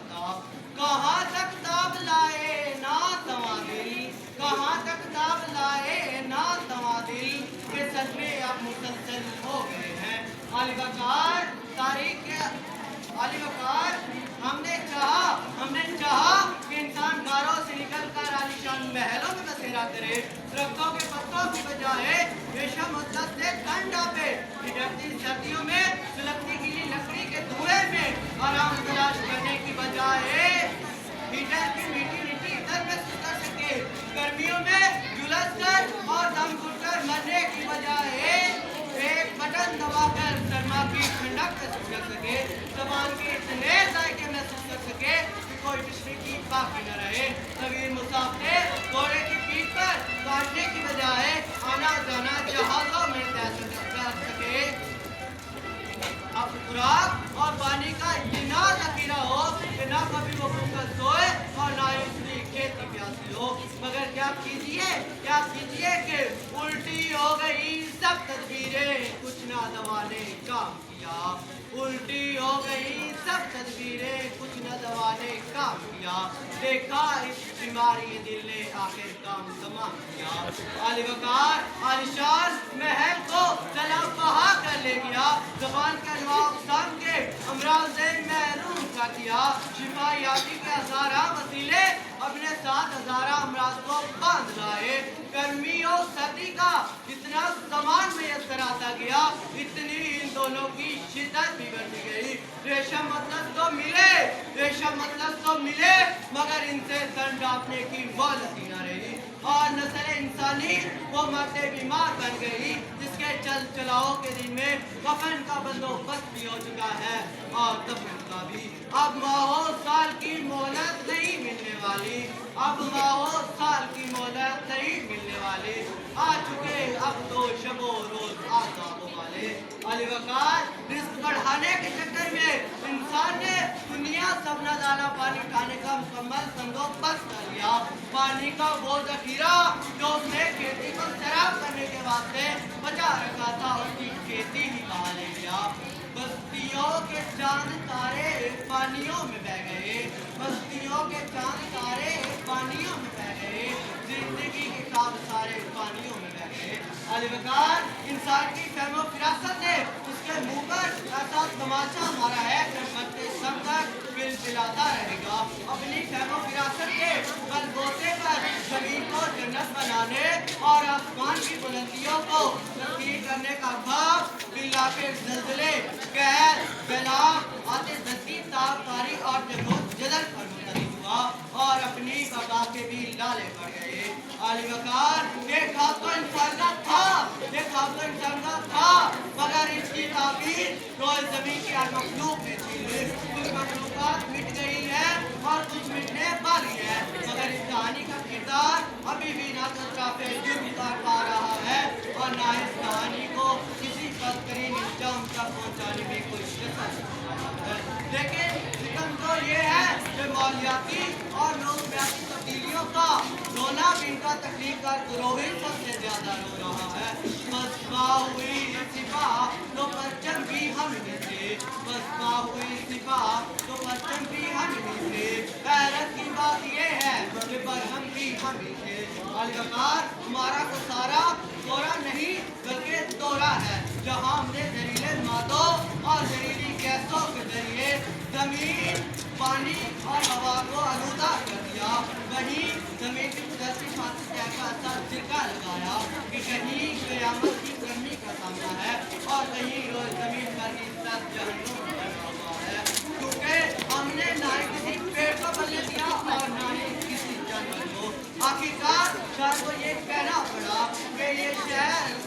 जाता। कहाँ तक ताब लाए ना तवादिल, कहाँ तक ताब लाए ना तवादिल, के सदमे अब मुसलसल हो गए हैं। अली वकार तारीख के अली वकार हमने चाहा कि इंसान गारों से निकल कर आलीशान महलों में बसेरा करे, दरख्तों के पत्तों की बजाय रेशम और दस्त से तन डापे, निडरती सर्दियों में सुलगती गीली लकड़ी के धुएं में आराम तलाश करने की बजाय हीटर की मीठी मीठी इधर में सुतर सके, गर्मियों में झुलस कर और दम घुटकर मरने की बजाय एक बटन दबाकर सरमा की ठंडक महसूस कर सके, जबान के इतने जायके महसूस कर सके कि कोई पिछली की बाकी न रहे। तवीर मुसाफिर घोड़े की पीठ पर काटने की बजाय आना जाना जहाजों में तय कर सके। अब खुराक और पानी का इतना जखीरा हो कि ना कभी वो भूखा सोए और ना ही उसकी खेती प्यासी हो। मगर क्या कीजिए कि उल्टी हो गई सब तदबीरें, कुछ ना दवा ने काम किया। उल्टी हो गई सब तदबीरें, कुछ न दवा ने काम किया। देखा इस बीमारी दिल ने आखिर काम तमाम किया। अली वकार आलिशान महल को चला बहा कर ले गया, जबान के अनवाक़ के अमराज से महरूम कर दिया। शिफायाती के हज़ारा वसीले अपने साथ हज़ारा अमराज को बांध लाए। गर्मी और सर्दी का जितना सामान मैसर आता गया, इतनी इन दोनों की शिद्दत भी बढ़ती गई। रेशम मतलब तो मिले मगर इनसे तन डापने की मोहलत ही न रही, और नस्ल इंसानी वो मरते बीमार बन गई, जिसके चल चलाओ के दिन में कफन का बंदोबस्त भी हो चुका है और दफन का भी। अब माहो साल की मोहलत नहीं मिलने वाली, अब माहो साल की मोहलत नहीं मिलने वाली। आ चुके अब तो शबो रोज आज़ाबों वाले। अली वकार रिस्क बढ़ाने के चक्कर में इंसान ने दुनिया सबना दाना पानी खाने का मुकम्मल बंदोबस्त कर लिया। पानी का वो जखीरा जो उसने खेती को सैराब करने के वास्ते बचा रखा था, उसकी खेती ही बहा ले गया। बस्तियों के चांद तारे पानियों में बह गए, बस्तियों के चांद तारे पानियों में बह गए, जिंदगी के ख्वाब सारे पानियों में बह गए। अली वकार इंसान की फहमो फिरासत ने उसके मुंह पर ऐसा तमाचा मारा है कि मरते सम तक बिलबिलाता रहेगा। अपनी फहमो फिरासत के बलबूते पर जमीन को जन्नत बनाने और आसमान की बुलंदियों को तस्कीर करने का ख्वाब बिल्ला के ज़लज़ले, कहर, फैलाव, आतिशबाज़ी, ताबकारी और जदल पर मुंतकिल हुआ और अपनी बका के भी लाले पड़ गए। अली वकार एक ख्वाब तो इंसान का था, एक ख्वाब तो इंसान का था, मगर इसकी ताबीर रोए ज़मीन की हर मखलूक ने छीन ली। कुछ मखलूक़ात मिट गई है और कुछ मिटने वाली है, मगर इस कहानी का किरदार अभी भी ना तो काफ़ी जुर्म कर पा रहा है और ना इस कहानी को किसी बदतरीन अंजाम तक पहुँचाने में कोई कसर है। लेकिन सितम तो ये है कि मालियाती और नौसियाती तब्दीलियों का रोना भी इनका तकलीफ का पुरोहित सबसे ज्यादा रो रहा है। बसपा हुई सिपा तो परचम भी हम ही थे, बसपा हुई सिपा तो परचम भी हम ही थे। हैरत की बात ये है कि बरहम भी हम ही थे। अली वकार हमारा को सारा दोरा नहीं बल्कि दौरा है, जहाँ हमने जहरीले मादों और जहरीली गैसों के जरिए जमीन, पानी और हवा को आलूदा कर दिया। वहीं जमीन की कुदरती फासिल का ऐसा सिरका लगाया कि कहीं क़यामत की गर्मी का सामना है और कहीं रोज जमीन पर ही सब जहन्नुम बना हुआ है, क्योंकि हमने ना ही किसी पेड़ को बदल दिया और ना ही किसी जानवर को। आखिरकार शायद को ये कहना पड़ा कि ये शहर